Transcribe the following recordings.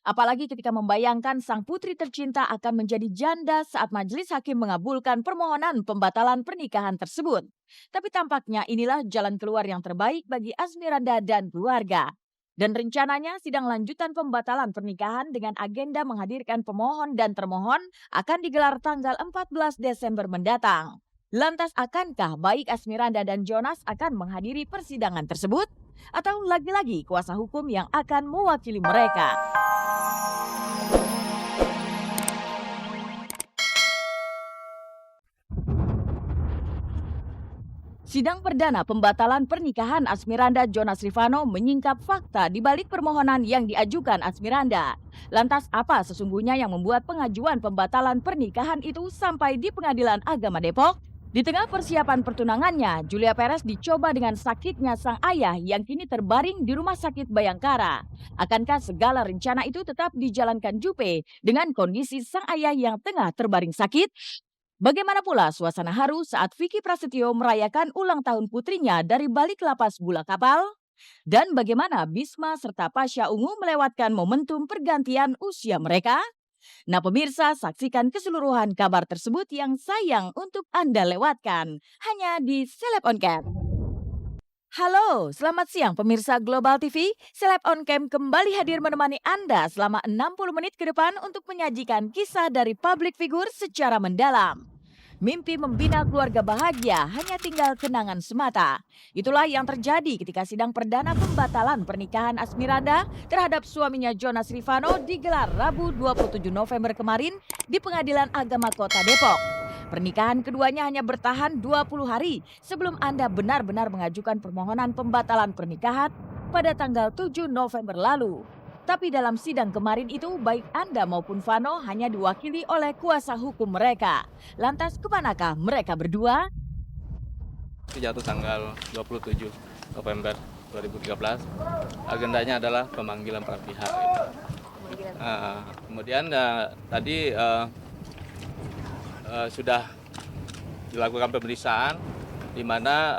Apalagi ketika membayangkan sang putri tercinta akan menjadi janda saat majelis hakim mengabulkan permohonan pembatalan pernikahan tersebut. Tapi tampaknya inilah jalan keluar yang terbaik bagi Asmiranda dan keluarga. Dan rencananya sidang lanjutan pembatalan pernikahan dengan agenda menghadirkan pemohon dan termohon akan digelar tanggal 14 Desember mendatang. Lantas akankah baik Asmiranda dan Jonas akan menghadiri persidangan tersebut? Atau lagi-lagi kuasa hukum yang akan mewakili mereka? Sidang perdana pembatalan pernikahan Asmiranda Jonas Rifano menyingkap fakta di balik permohonan yang diajukan Asmiranda. Lantas apa sesungguhnya yang membuat pengajuan pembatalan pernikahan itu sampai di Pengadilan Agama Depok? Di tengah persiapan pertunangannya, Julia Perez dicoba dengan sakitnya sang ayah yang kini terbaring di Rumah Sakit Bayangkara. Akankah segala rencana itu tetap dijalankan Jupe dengan kondisi sang ayah yang tengah terbaring sakit? Bagaimana pula suasana haru saat Vicky Prasetyo merayakan ulang tahun putrinya dari balik lapas Bula Kapal? Dan bagaimana Bisma serta Pasha Ungu melewatkan momentum pergantian usia mereka? Nah pemirsa, saksikan keseluruhan kabar tersebut yang sayang untuk Anda lewatkan hanya di Seleb On Cam. Halo, selamat siang pemirsa Global TV. Seleb On Cam kembali hadir menemani Anda selama 60 menit ke depan untuk menyajikan kisah dari public figure secara mendalam. Mimpi membina keluarga bahagia hanya tinggal kenangan semata. Itulah yang terjadi ketika sidang perdana pembatalan pernikahan Asmiranda terhadap suaminya Jonas Rifano digelar Rabu 27 November kemarin di Pengadilan Agama Kota Depok. Pernikahan keduanya hanya bertahan 20 hari sebelum Anda benar-benar mengajukan permohonan pembatalan pernikahan pada tanggal 7 November lalu. Tapi dalam sidang kemarin itu baik Anda maupun Vano hanya diwakili oleh kuasa hukum mereka. Lantas kemanakah mereka berdua? Jatuh tanggal 27 November 2013. Agendanya adalah pemanggilan para pihak. Kemudian tadi sudah dilakukan pemeriksaan di mana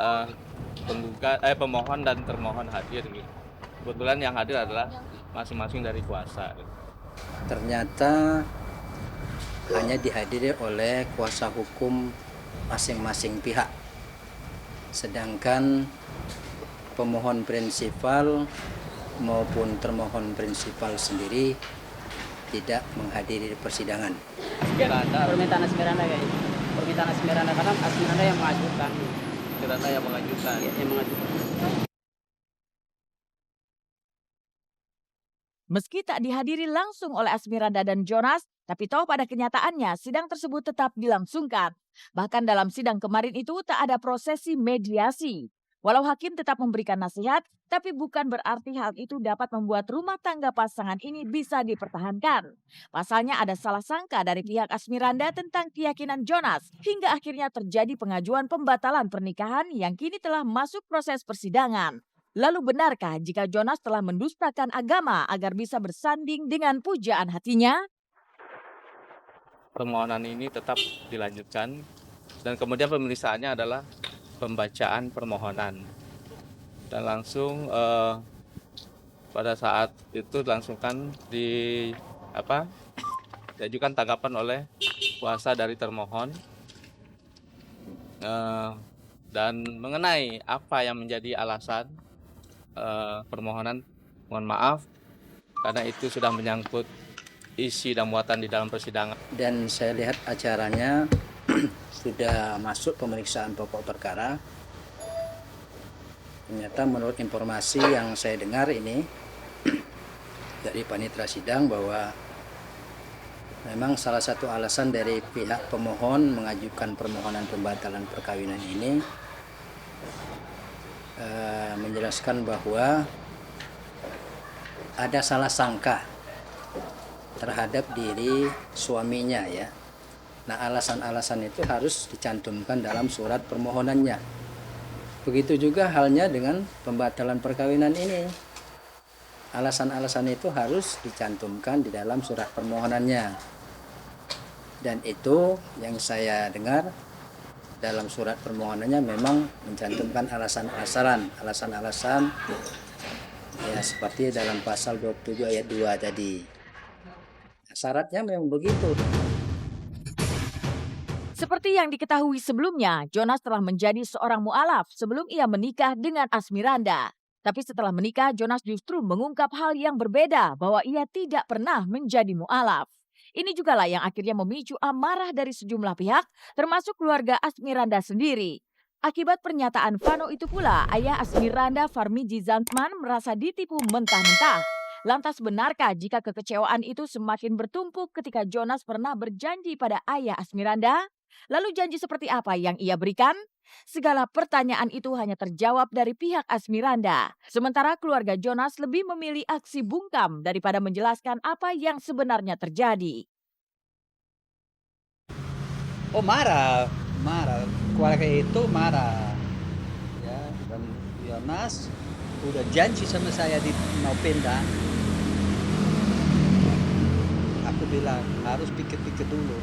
pemohon dan termohon hadir. Kebetulan yang hadir adalah masing-masing dari kuasa. Ternyata hanya dihadiri oleh kuasa hukum masing-masing pihak. Sedangkan pemohon prinsipal maupun termohon prinsipal sendiri tidak menghadiri persidangan. Permintaan Asmiranda kayak ini. Permintaan Asmiranda karena Asmiranda yang mengajukan. Asmiranda yang mengajukan. Yang mengajukan. Meski tak dihadiri langsung oleh Asmiranda dan Jonas, tapi toh pada kenyataannya sidang tersebut tetap dilangsungkan. Bahkan dalam sidang kemarin itu tak ada prosesi mediasi. Walau hakim tetap memberikan nasihat, tapi bukan berarti hal itu dapat membuat rumah tangga pasangan ini bisa dipertahankan. Pasalnya ada salah sangka dari pihak Asmiranda tentang keyakinan Jonas, hingga akhirnya terjadi pengajuan pembatalan pernikahan yang kini telah masuk proses persidangan. Lalu benarkah jika Jonas telah mendustakan agama agar bisa bersanding dengan pujaan hatinya? Permohonan ini tetap dilanjutkan dan kemudian pemeriksaannya adalah pembacaan permohonan. Dan langsung pada saat itu dilangsungkan diajukan tanggapan oleh kuasa dari termohon dan mengenai apa yang menjadi alasan permohonan, mohon maaf karena itu sudah menyangkut isi dan muatan di dalam persidangan. Dan saya lihat acaranya sudah masuk pemeriksaan pokok perkara. Ternyata menurut informasi yang saya dengar ini dari panitera sidang bahwa memang salah satu alasan dari pihak pemohon mengajukan permohonan pembatalan perkawinan ini menjelaskan bahwa ada salah sangka terhadap diri suaminya ya. Nah, alasan-alasan itu harus dicantumkan dalam surat permohonannya. Begitu juga halnya dengan pembatalan perkawinan ini. Alasan-alasan itu harus dicantumkan di dalam surat permohonannya. Dan itu yang saya dengar dalam surat permohonannya memang mencantumkan alasan-alasan ya seperti dalam pasal 27 ayat 2 tadi. Syaratnya memang begitu. Seperti yang diketahui sebelumnya, Jonas telah menjadi seorang mu'alaf sebelum ia menikah dengan Asmiranda. Tapi setelah menikah, Jonas justru mengungkap hal yang berbeda bahwa ia tidak pernah menjadi mu'alaf. Ini juga lah yang akhirnya memicu amarah dari sejumlah pihak, termasuk keluarga Asmiranda sendiri. Akibat pernyataan Vano itu pula, ayah Asmiranda Farmiji Zantman merasa ditipu mentah-mentah. Lantas benarkah jika kekecewaan itu semakin bertumpuk ketika Jonas pernah berjanji pada ayah Asmiranda? Lalu janji seperti apa yang ia berikan? Segala pertanyaan itu hanya terjawab dari pihak Asmiranda. Sementara keluarga Jonas lebih memilih aksi bungkam daripada menjelaskan apa yang sebenarnya terjadi. Oh marah, marah. Keluarga itu marah. Ya, dan Yonas udah janji sama saya di mau pindah. Aku bilang harus pikir-pikir dulu.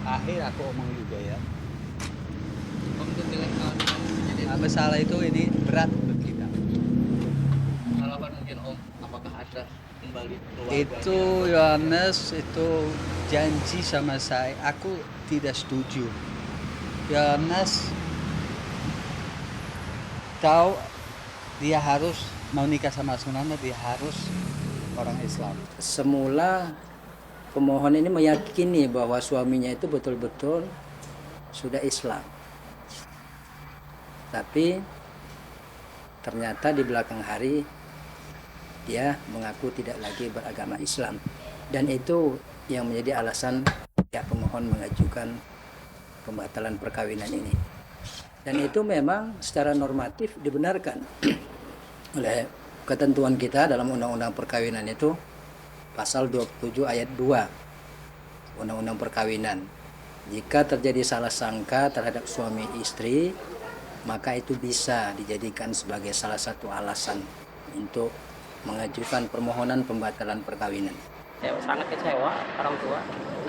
Akhir aku omong juga ya. Masalah itu ini berat buat kita. Harapan mungkin Om, apakah ada kembali keluarga? Itu Yohanes itu janji sama saya, aku tidak setuju. Yohanes tahu dia harus mau nikah sama Asmiranda, dia harus orang Islam. Semula pemohon ini meyakini bahwa suaminya itu betul-betul sudah Islam. Tapi ternyata di belakang hari dia mengaku tidak lagi beragama Islam. Dan itu yang menjadi alasan pihak pemohon mengajukan pembatalan perkawinan ini. Dan itu memang secara normatif dibenarkan oleh ketentuan kita dalam Undang-Undang Perkawinan itu pasal 27 ayat 2 Undang-Undang Perkawinan. Jika terjadi salah sangka terhadap suami istri, maka itu bisa dijadikan sebagai salah satu alasan untuk mengajukan permohonan pembatalan perkawinan. Saya sangat kecewa orang tua.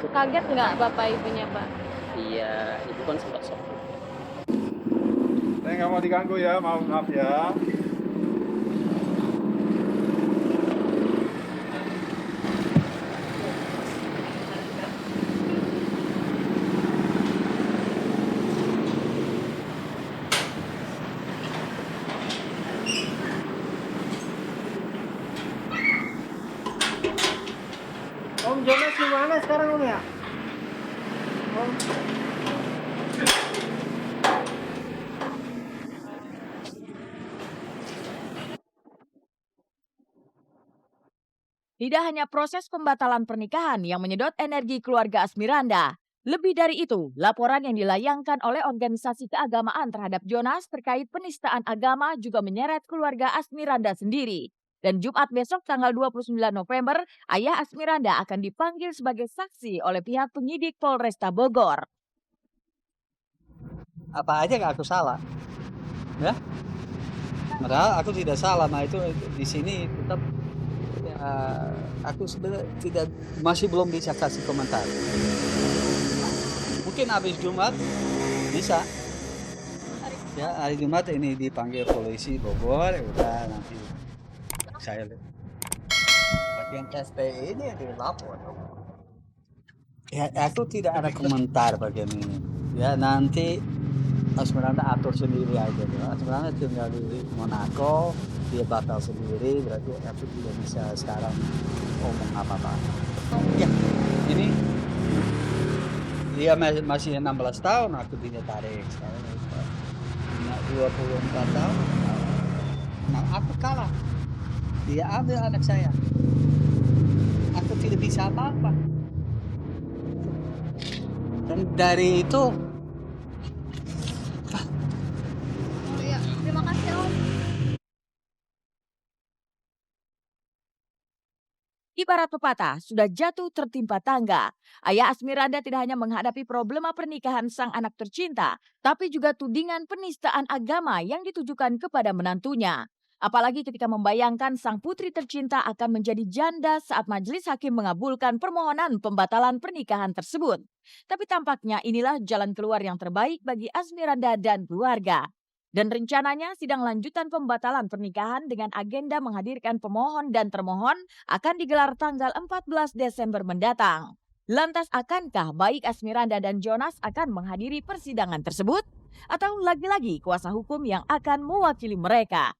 Kaget nggak bapak ibunya Pak? Iya, ibu kan sempat shock. Saya nggak mau diganggu ya, maaf ya. Om Jonas gimana sekarang Om ya? Om. Tidak hanya proses pembatalan pernikahan yang menyedot energi keluarga Asmiranda. Lebih dari itu, laporan yang dilayangkan oleh organisasi keagamaan terhadap Jonas terkait penistaan agama juga menyeret keluarga Asmiranda sendiri. Dan Jumat besok tanggal 29 November, ayah Asmiranda akan dipanggil sebagai saksi oleh pihak penyidik Polresta Bogor. Apa aja nggak aku salah, ya? Padahal aku tidak salah, nah itu di sini tetap ya, aku sebenarnya masih belum bisa kasih komentar. Mungkin habis Jumat bisa. Ya hari Jumat ini dipanggil polisi Bogor, ya udah nanti saya bagian SPI ini dilapor. Ya aku tidak ada komentar bagian ini. Ya nanti Asmiranda atur sendiri aja. Asmiranda tinggal di Monaco, dia batal sendiri, berarti aku tidak bisa sekarang ngomong apa-apa. Ya ini dia masih 16 tahun, aku tidak tarik sekarang 24 tahun. Nah, aku kalah. Dia ambil anak saya. Aku tidak bisa apa-apa. Dan dari itu Iya, terima kasih Om. Ibarat pepatah, sudah jatuh tertimpa tangga. Ayah Asmiranda tidak hanya menghadapi problema pernikahan sang anak tercinta, tapi juga tudingan penistaan agama yang ditujukan kepada menantunya. Apalagi ketika membayangkan sang putri tercinta akan menjadi janda saat majelis hakim mengabulkan permohonan pembatalan pernikahan tersebut. Tapi tampaknya inilah jalan keluar yang terbaik bagi Asmiranda dan keluarga. Dan rencananya sidang lanjutan pembatalan pernikahan dengan agenda menghadirkan pemohon dan termohon akan digelar tanggal 14 Desember mendatang. Lantas akankah baik Asmiranda dan Jonas akan menghadiri persidangan tersebut? Atau lagi-lagi kuasa hukum yang akan mewakili mereka?